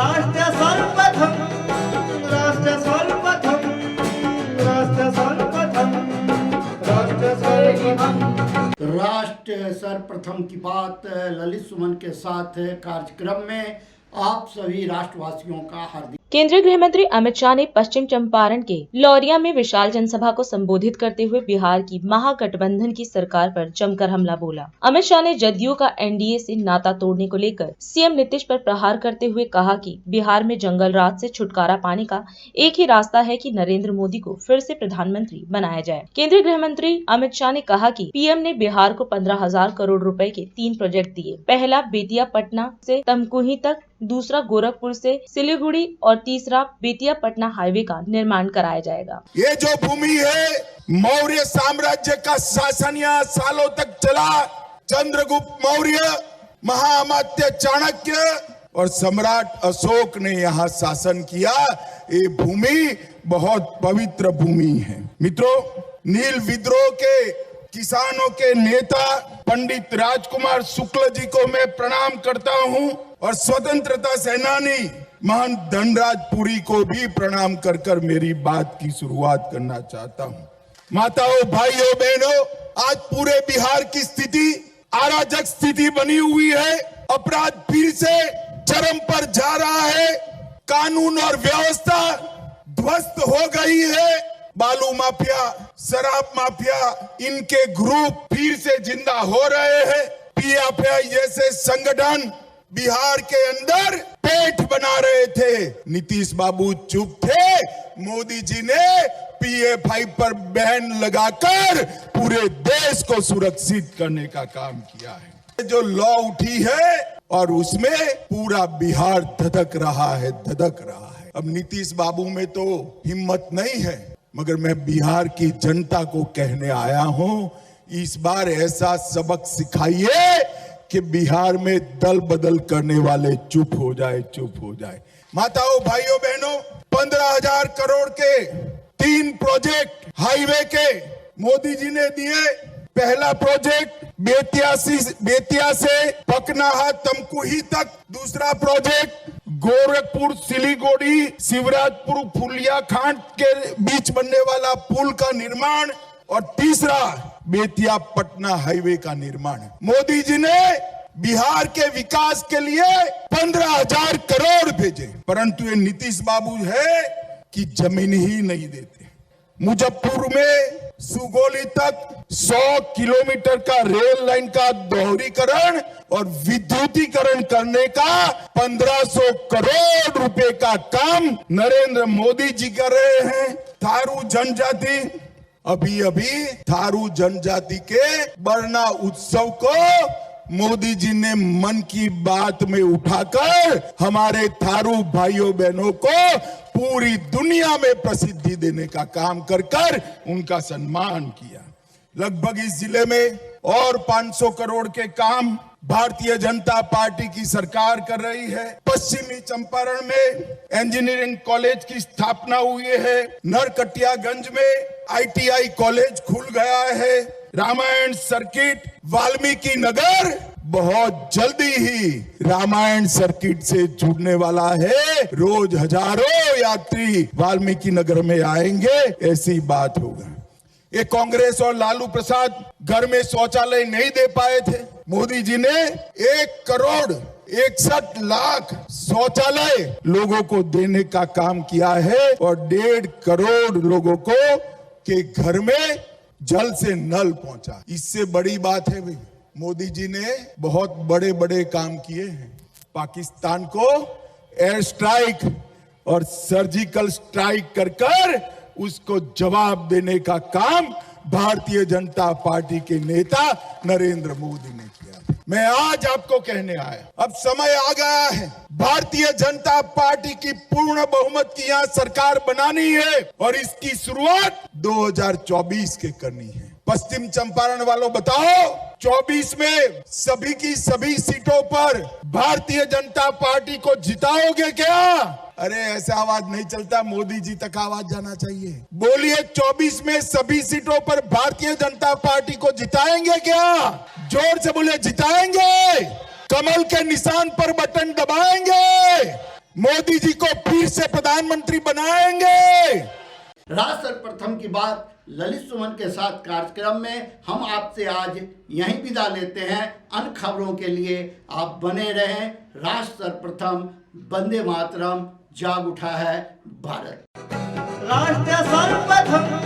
राष्ट्र सर्वप्रथम राष्ट्र सर्वप्रथम राष्ट्र सर्वप्रथम राष्ट्र सर्वप्रथम राष्ट्र सर्वप्रथम की बात ललित सुमन के साथ कार्यक्रम में आप सभी राष्ट्रवासियों का हार्दिक। केंद्रीय गृह मंत्री अमित शाह ने पश्चिम चंपारण के लौरिया में विशाल जनसभा को संबोधित करते हुए बिहार की महागठबंधन की सरकार पर जमकर हमला बोला। अमित शाह ने जदयू का एनडीए से नाता तोड़ने को लेकर सीएम नीतीश पर प्रहार करते हुए कहा कि बिहार में जंगल राज से छुटकारा पाने का एक ही रास्ता है कि नरेंद्र मोदी को फिर से प्रधानमंत्री बनाया जाए। केंद्रीय गृह मंत्री अमित शाह ने कहा कि पीएम ने बिहार को 15,000 करोड़ रुपए के 3 प्रोजेक्ट दिए। पहला बेतिया पटना से तमकुही तक, दूसरा गोरखपुर से सिलीगुड़ी और तीसरा बेतिया पटना हाईवे का निर्माण कराया जाएगा। ये जो भूमि है मौर्य साम्राज्य का शासन यहाँ सालों तक चला। चंद्रगुप्त मौर्य, महाअमात्य चाणक्य और सम्राट अशोक ने यहाँ शासन किया। ये भूमि बहुत पवित्र भूमि है। मित्रों, नील विद्रोह के किसानों के नेता पंडित राजकुमार शुक्ल जी को मैं प्रणाम करता हूँ और स्वतंत्रता सेनानी महंत धनराज पुरी को भी प्रणाम कर कर मेरी बात की शुरुआत करना चाहता हूँ। माताओं, भाइयों, बहनों, आज पूरे बिहार की स्थिति अराजक स्थिति बनी हुई है। अपराध फिर से चरम पर जा रहा है। कानून और व्यवस्था ध्वस्त हो गई है। बालू माफिया, शराब माफिया, इनके ग्रुप फिर से जिंदा हो रहे हैं। पीएफआई जैसे संगठन बिहार के अंदर पेट बना रहे थे। नीतीश बाबू चुप थे। मोदी जी ने पीएफआई पर बैन लगाकर पूरे देश को सुरक्षित करने का काम किया है। जो लॉ उठी है और उसमें पूरा बिहार धधक रहा है, धधक रहा है। अब नीतीश बाबू में तो हिम्मत नहीं है, मगर मैं बिहार की जनता को कहने आया हूं, इस बार ऐसा सबक सिखाइए कि बिहार में दल बदल करने वाले चुप हो जाए, चुप हो जाए। माताओं, भाइयों, बहनों, 15,000 करोड़ के 3 प्रोजेक्ट हाईवे के मोदी जी ने दिए। पहला प्रोजेक्ट बेतिया से पकनाहा तमकुही तक, दूसरा प्रोजेक्ट गोरखपुर सिलीगुड़ी शिवराजपुर फुलिया खांड के बीच बनने वाला पुल का निर्माण और तीसरा बेतिया पटना हाईवे का निर्माण। मोदी जी ने बिहार के विकास के लिए 15,000 करोड़ भेजे, परंतु ये नीतीश बाबू है कि जमीन ही नहीं देते। मुजफ्फरपुर में सुगोली तक 100 किलोमीटर का रेल लाइन का दोहरीकरण और विद्युतीकरण करने का 1,500 करोड़ रुपए का काम नरेंद्र मोदी जी कर रहे हैं। थारू जनजाति, अभी थारू जनजाति के बरना उत्सव को मोदी जी ने मन की बात में उठाकर हमारे थारू भाइयों बहनों को पूरी दुनिया में प्रसिद्धि देने का काम कर कर उनका सम्मान किया। लगभग इस जिले में और 500 करोड़ के काम भारतीय जनता पार्टी की सरकार कर रही है। पश्चिमी चंपारण में इंजीनियरिंग कॉलेज की स्थापना हुई है। नरकटियागंज में आईटीआई कॉलेज खुल गया है। रामायण सर्किट वाल्मीकि नगर बहुत जल्दी ही रामायण सर्किट से जुड़ने वाला है। रोज हजारों यात्री वाल्मीकि नगर में आएंगे, ऐसी बात होगा। ये कांग्रेस और लालू प्रसाद घर में शौचालय नहीं दे पाए थे। मोदी जी ने 1,61,00,000 शौचालय लोगों को देने का काम किया है और 1.5 करोड़ लोगों को के घर में जल से नल पहुंचा। इससे बड़ी बात है भाई, मोदी जी ने बहुत बड़े बड़े काम किए हैं। पाकिस्तान को एयर स्ट्राइक और सर्जिकल स्ट्राइक कर कर उसको जवाब देने का काम भारतीय जनता पार्टी के नेता नरेंद्र मोदी ने किया। मैं आज आपको कहने आया, अब समय आ गया है भारतीय जनता पार्टी की पूर्ण बहुमत की यहाँ सरकार बनानी है और इसकी शुरुआत 2024 के करनी है। पश्चिम चंपारण वालों बताओ, 24 में सभी की सभी सीटों पर भारतीय जनता पार्टी को जिताओगे क्या? अरे ऐसा आवाज नहीं चलता, मोदी जी तक आवाज जाना चाहिए। बोलिए, 24 में सभी सीटों पर भारतीय जनता पार्टी को जिताएंगे क्या? जोर से बोले, जिताएंगे। कमल के निशान पर बटन दबाएंगे। मोदी जी को फिर से प्रधानमंत्री बनाएंगे। राष्ट्र सर्वप्रथम की बात ललित सुमन के साथ कार्यक्रम में हम आपसे आज यहीं विदा लेते हैं। अन्य खबरों के लिए आप बने रहें। राष्ट्र सर्वप्रथम, वंदे मातरम, जाग उठा है भारत। राष्ट्र सर्वप्रथम